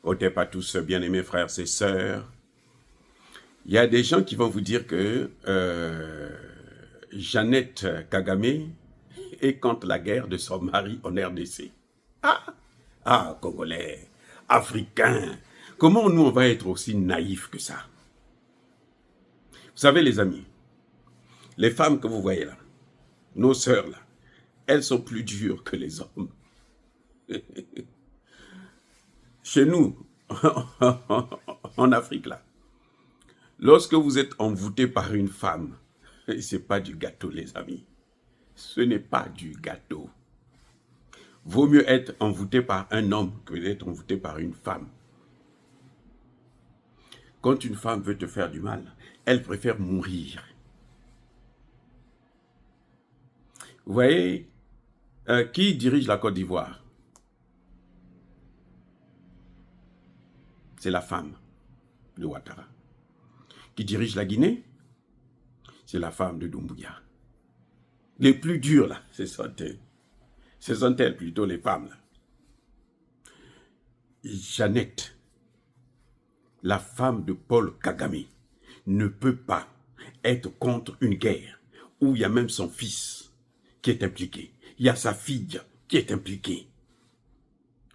Otep à tous, bien-aimés frères et sœurs. Il y a des gens qui vont vous dire que Jeannette Kagame est contre la guerre de son mari en RDC. Congolais, Africains, comment nous on va être aussi naïfs que ça? Vous savez les amis, les femmes que vous voyez là, nos sœurs là, elles sont plus dures que les hommes. Chez nous, en Afrique là, lorsque vous êtes envoûté par une femme, c'est pas du gâteau les amis. Ce n'est pas du gâteau. Vaut mieux être envoûté par un homme que d'être envoûté par une femme. Quand une femme veut te faire du mal, elle préfère mourir. Vous voyez, qui dirige la Côte d'Ivoire? C'est la femme de Ouattara. Qui dirige la Guinée? C'est la femme de Doumbouya. Les plus dures, là, ce sont elles. Ce sont elles plutôt, les femmes, là. Jeannette, la femme de Paul Kagame, ne peut pas être contre une guerre où il y a même son fils qui est impliqué. Il y a sa fille qui est impliquée.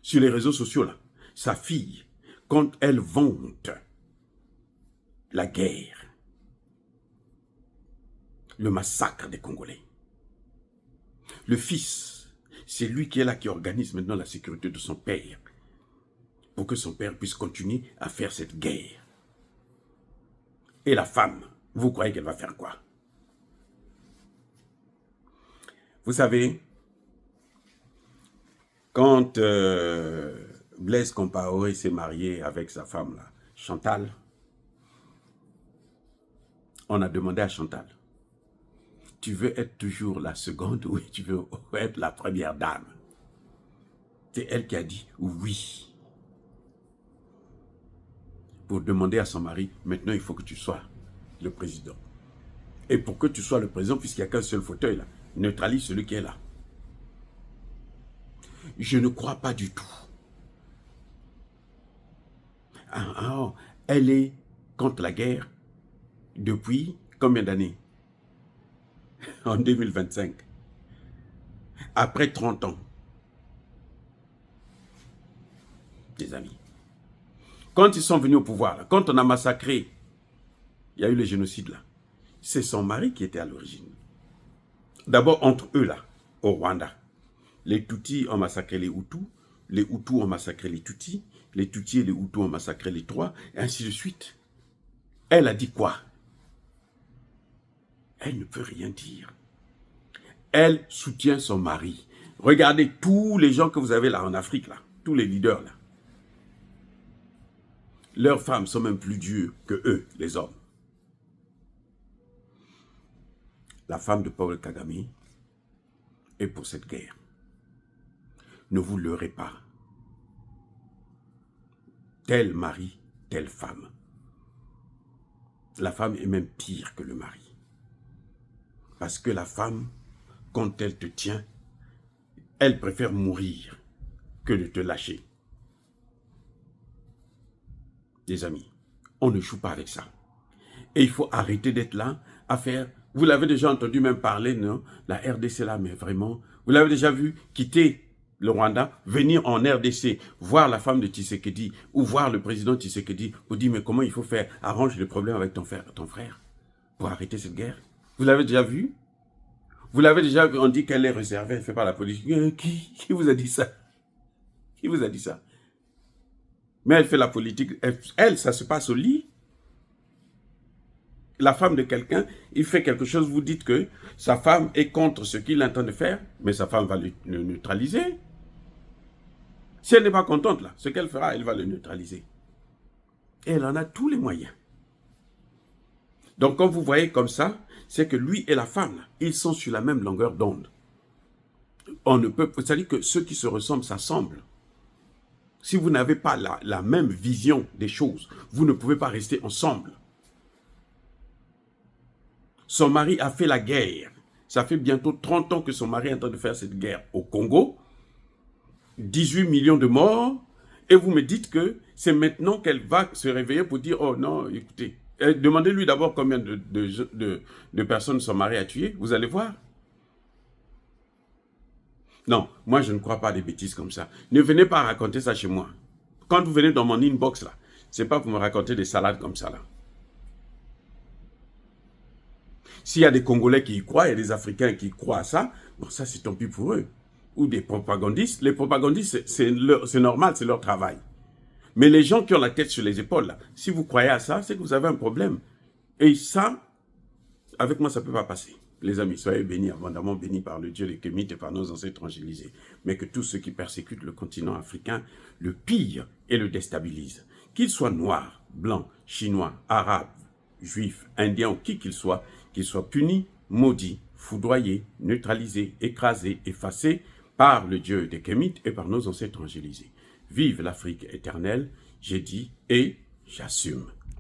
Sur les réseaux sociaux, là, sa fille, quand elle vante la guerre, le massacre des Congolais, le fils, c'est lui qui est là, qui organise maintenant la sécurité de son père, pour que son père puisse continuer à faire cette guerre. Et la femme, vous croyez qu'elle va faire quoi? Vous savez, quand Blaise Compaoré s'est marié avec sa femme, là, Chantal, on a demandé à Chantal, tu veux être toujours la seconde ou tu veux être la première dame? C'est elle qui a dit oui. Pour demander à son mari, maintenant il faut que tu sois le président. Et pour que tu sois le président, puisqu'il n'y a qu'un seul fauteuil là, neutralise celui qui est là. Je ne crois pas du tout. Elle est contre la guerre depuis combien d'années? En 2025. Après 30 ans. Des amis. Quand ils sont venus au pouvoir, là, quand on a massacré, il y a eu le génocide là, c'est son mari qui était à l'origine. D'abord entre eux là, au Rwanda. Les Tutsis ont massacré les Hutus ont massacré les Tutsis et les Hutus ont massacré les Trois, et ainsi de suite. Elle a dit quoi? Elle ne peut rien dire. Elle soutient son mari. Regardez tous les gens que vous avez là en Afrique, là, tous les leaders là. Leurs femmes sont même plus dures que eux, les hommes. La femme de Paul Kagame est pour cette guerre. Ne vous leurrez pas. Tel mari, telle femme. La femme est même pire que le mari. Parce que la femme, quand elle te tient, elle préfère mourir que de te lâcher. Les amis, on ne joue pas avec ça. Et il faut arrêter d'être là à faire... Vous l'avez déjà entendu même parler, non? La RDC là, mais vraiment... Vous l'avez déjà vu quitter le Rwanda, venir en RDC, voir la femme de Tshisekedi, ou voir le président Tshisekedi, vous dire, mais comment il faut faire? Arrange le problème avec ton frère, pour arrêter cette guerre. Vous l'avez déjà vu? Vous l'avez déjà vu, on dit qu'elle est réservée, elle ne fait pas la politique. Qui vous a dit ça? Qui vous a dit ça? Mais elle fait la politique, elle, ça se passe au lit. La femme de quelqu'un, il fait quelque chose, vous dites que sa femme est contre ce qu'il est en train de faire, mais sa femme va le neutraliser. Si elle n'est pas contente, là, ce qu'elle fera, elle va le neutraliser. Et elle en a tous les moyens. Donc, quand vous voyez comme ça, c'est que lui et la femme, là, ils sont sur la même longueur d'onde. On ne peut, c'est-à-dire que ceux qui se ressemblent s'assemblent. Si vous n'avez pas la même vision des choses, vous ne pouvez pas rester ensemble. Son mari a fait la guerre. Ça fait bientôt 30 ans que son mari est en train de faire cette guerre au Congo. 18 millions de morts. Et vous me dites que c'est maintenant qu'elle va se réveiller pour dire, oh non, écoutez, demandez-lui d'abord combien de personnes son mari a tué, vous allez voir. Non, moi je ne crois pas à des bêtises comme ça. Ne venez pas raconter ça chez moi. Quand vous venez dans mon inbox là, c'est pas pour me raconter des salades comme ça là. S'il y a des Congolais qui y croient, il y a des Africains qui croient à ça, bon ça c'est tant pis pour eux. Ou des propagandistes. Les propagandistes, c'est normal, c'est leur travail. Mais les gens qui ont la tête sur les épaules, là, si vous croyez à ça, c'est que vous avez un problème. Et ça, avec moi, ça ne peut pas passer. Les amis, soyez bénis, abondamment bénis par le Dieu des Kémites et par nos ancêtres angélisés. Mais que tous ceux qui persécutent le continent africain le pillent et le déstabilisent. Qu'ils soient noirs, blancs, chinois, arabes, juifs, indiens ou qui qu'ils soient punis, maudits, foudroyés, neutralisés, écrasés, effacés par le Dieu des Kémites et par nos ancêtres angélisés. Vive l'Afrique éternelle, j'ai dit et j'assume.